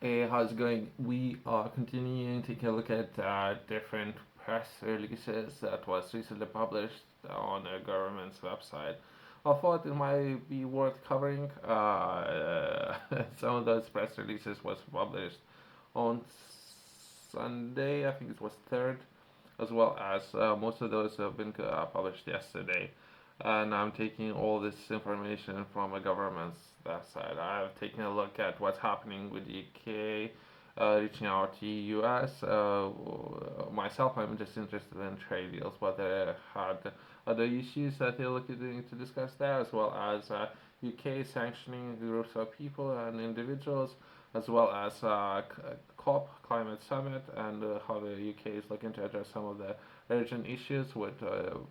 Hey, how's it going? We are continuing to take a look at different press releases that was recently published on a government's website. I thought it might be worth covering. Some of those press releases was published on Sunday, I think it was 3rd, as well as most of those have been published yesterday. And I'm taking all this information from a government's that side. I've taken a look at what's happening with the UK, reaching out to US. Myself, I'm just interested in trade deals, but they had other issues that they're looking to discuss there, as well as UK sanctioning groups of people and individuals, as well as COP, Climate Summit, and how the UK is looking to address some of the urgent issues with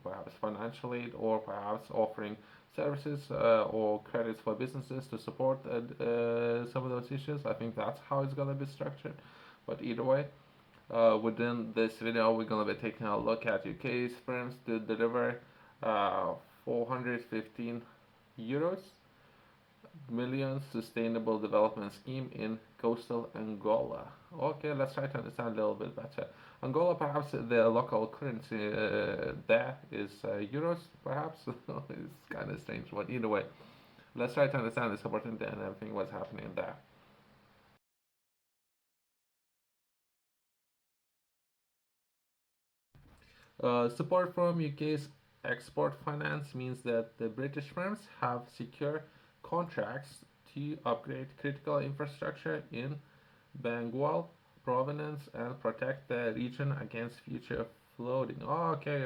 perhaps financial aid or perhaps offering services or credits for businesses to support some of those issues. I think that's how it's going to be structured. But either way, within this video, we're going to be taking a look at UK's firms to deliver 415 euros million sustainable development scheme in coastal Angola. Okay, let's try to understand a little bit better. Angola, perhaps the local currency there is euros, perhaps. It's kind of strange, but either way, let's try to understand the support and everything what's happening there. Support from UK's export finance means that the British firms have secure contracts to upgrade critical infrastructure in Benguela Province and protect the region against future flooding. Oh, okay,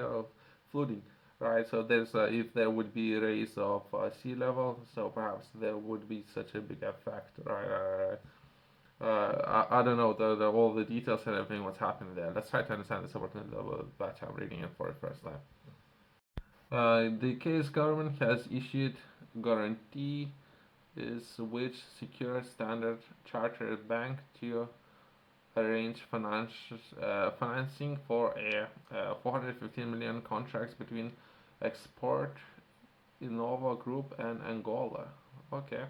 flooding. Right, so there's if there would be a raise of sea level, so perhaps there would be such a big effect. Right. I don't know all the details and everything what's happening there. Let's try to understand this a little bit better. I'm reading it for the first time. The case government has issued guarantee is which secure Standard Chartered Bank to arrange financing for a 415 million contracts between Export Innova Group and Angola. Okay,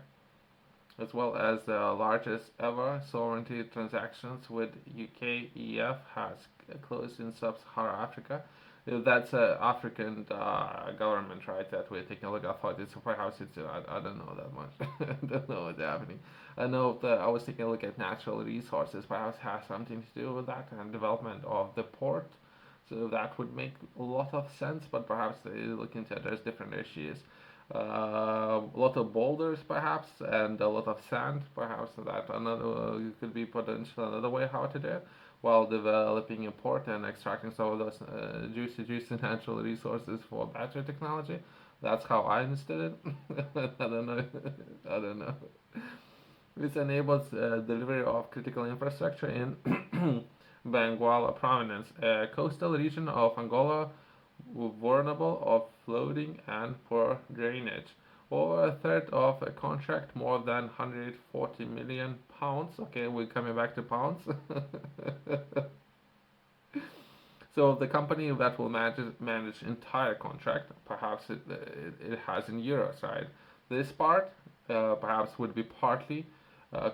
as well as the largest ever sovereignty transactions with UK EF has closed in sub-Saharan Africa. That's African government, right? That we're taking a look. I thought it's perhaps it's I don't know that much. I don't know what's happening. I know that I was taking a look at natural resources. Perhaps has something to do with that and development of the port. So that would make a lot of sense. But perhaps they're looking to address different issues. A lot of boulders perhaps and a lot of sand perhaps that another could be potential another way how to do it while developing a port and extracting some of those juicy natural resources for battery technology. That's how I understood it. I don't know. I don't know. This enables delivery of critical infrastructure in Benguela Province, a coastal region of Angola vulnerable of flooding and poor drainage. Over a third of a contract, more than 140 million pounds. Okay, we're coming back to pounds. So the company that will manage entire contract, perhaps it has in euros, right? This part perhaps would be partly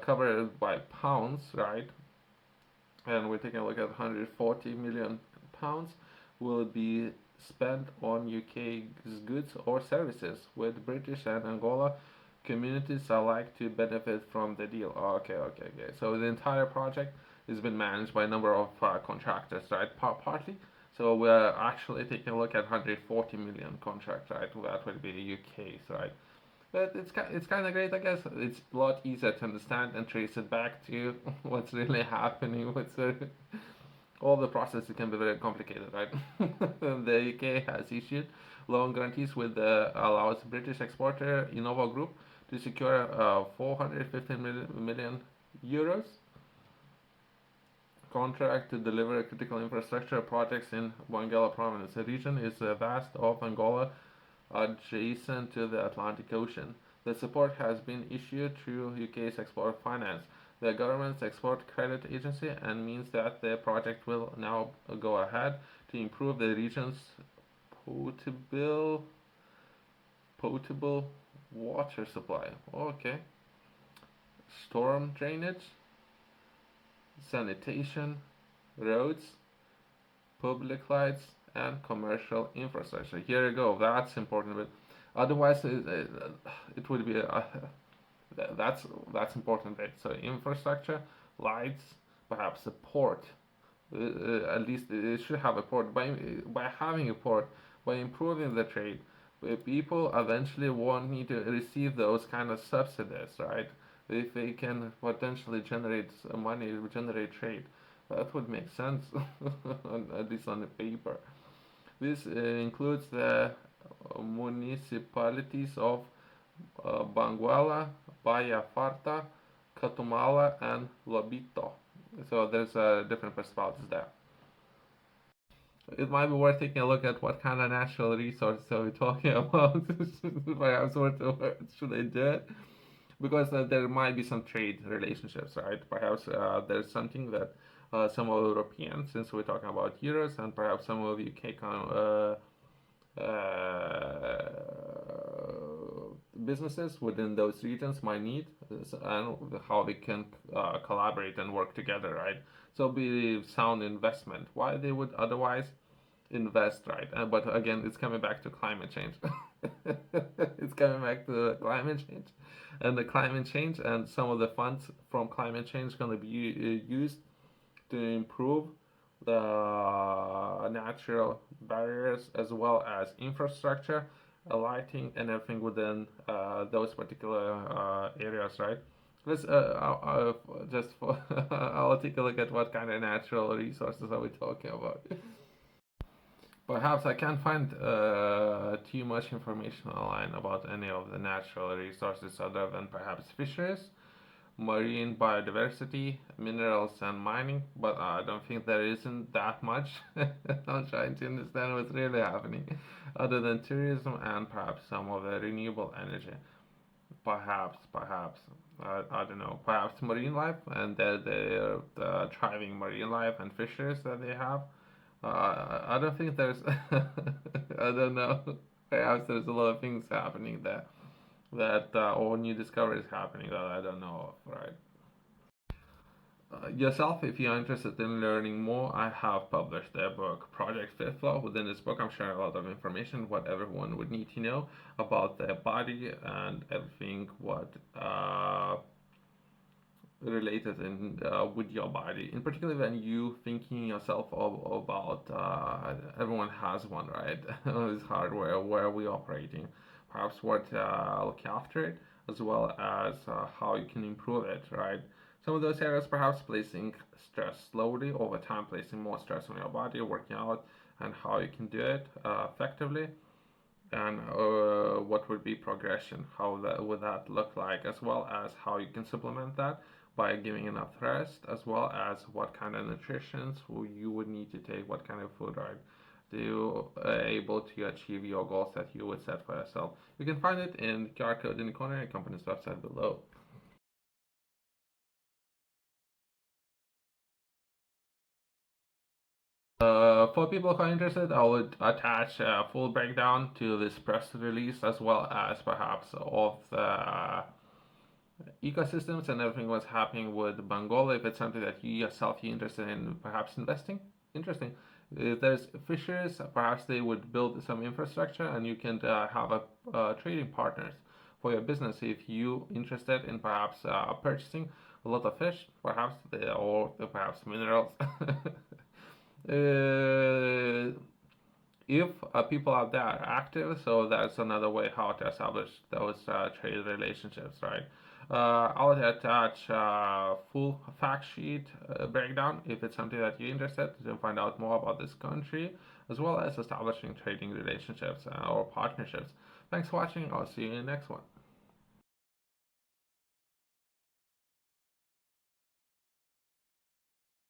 covered by pounds, right? And we're taking a look at 140 million pounds will be spent on UK's goods or services, with British and Angola communities alike to benefit from the deal. Okay. So the entire project has been managed by a number of contractors, right? Partly. So we're actually taking a look at 140 million contract, right? That would be the UK's, right? But it's kind of great, I guess. It's a lot easier to understand and trace it back to what's really happening. All the processes can be very complicated, right? The UK has issued loan guarantees with allows British exporter Innova Group to secure 415 million euros contract to deliver critical infrastructure projects in Benguela Province. The region is vast of Angola adjacent to the Atlantic Ocean. The support has been issued through UK's Export Finance, the government's export credit agency, and means that the project will now go ahead to improve the region's potable potable water supply. Okay. Storm drainage. sanitation, roads, public lights, and commercial infrastructure. Here you go. That's important. But otherwise, it would be that's important. Right? So infrastructure, lights, perhaps a port. At least it should have a port. By having a port, by improving the trade, people eventually won't need to receive those kind of subsidies, right? If they can potentially generate money, generate trade, that would make sense, at least on the paper. This includes the municipalities of Benguela, Bahia Farta, Catumala, and Lobito. So there's different municipalities there. It might be worth taking a look at what kind of natural resources are we talking about. Perhaps what should I do it? Because there might be some trade relationships, right? Perhaps there's something that some of Europeans, since we're talking about euros, and perhaps some of UK businesses within those regions might need, and how they can collaborate and work together, right? So be sound investment. Why they would otherwise invest, right? But again, it's coming back to climate change. It's coming back to climate change, and the climate change, and some of the funds from climate change going to be used to improve the natural barriers as well as infrastructure, lighting, and everything within those particular areas, right? Let's just for I'll take a look at what kind of natural resources are we talking about. Perhaps I can't find too much information online about any of the natural resources other than perhaps fisheries, marine biodiversity, minerals, and mining, but I don't think there isn't that much. I'm trying to understand what's really happening, other than tourism and perhaps some of the renewable energy. Perhaps, I don't know, perhaps marine life and the thriving marine life and fisheries that they have. I don't think there's, I don't know, perhaps there's a lot of things happening there or new discoveries happening that I don't know of, right? Yourself, if you're interested in learning more, I have published a book, Project Fifth Law. Within this book, I'm sharing a lot of information, what everyone would need to know about their body and everything what related in with your body. In particular, when you thinking yourself about everyone has one, right? This hardware where we operating, perhaps what look after it, as well as how you can improve it, right? Some of those areas, perhaps placing stress slowly over time, placing more stress on your body, working out, and how you can do it effectively, and what would be progression, how that would that look like, as well as how you can supplement that by giving enough rest, as well as what kind of nutrition you would need to take, what kind of food, right? To you able to achieve your goals that you would set for yourself. You can find it in the QR code in the corner and company's website below. For people who are interested, I would attach a full breakdown to this press release, as well as perhaps of the ecosystems and everything what's happening with Benguela. If it's something that you yourself are interested in perhaps investing, interesting. If there's fishers, perhaps they would build some infrastructure and you can have a trading partners for your business if you interested in perhaps purchasing a lot of fish, perhaps or perhaps minerals. If people out there are active, so that's another way how to establish those trade relationships, right? I'll attach full fact sheet breakdown if it's something that you're interested to find out more about this country, as well as establishing trading relationships or partnerships. Thanks for watching. I'll see you in the next one.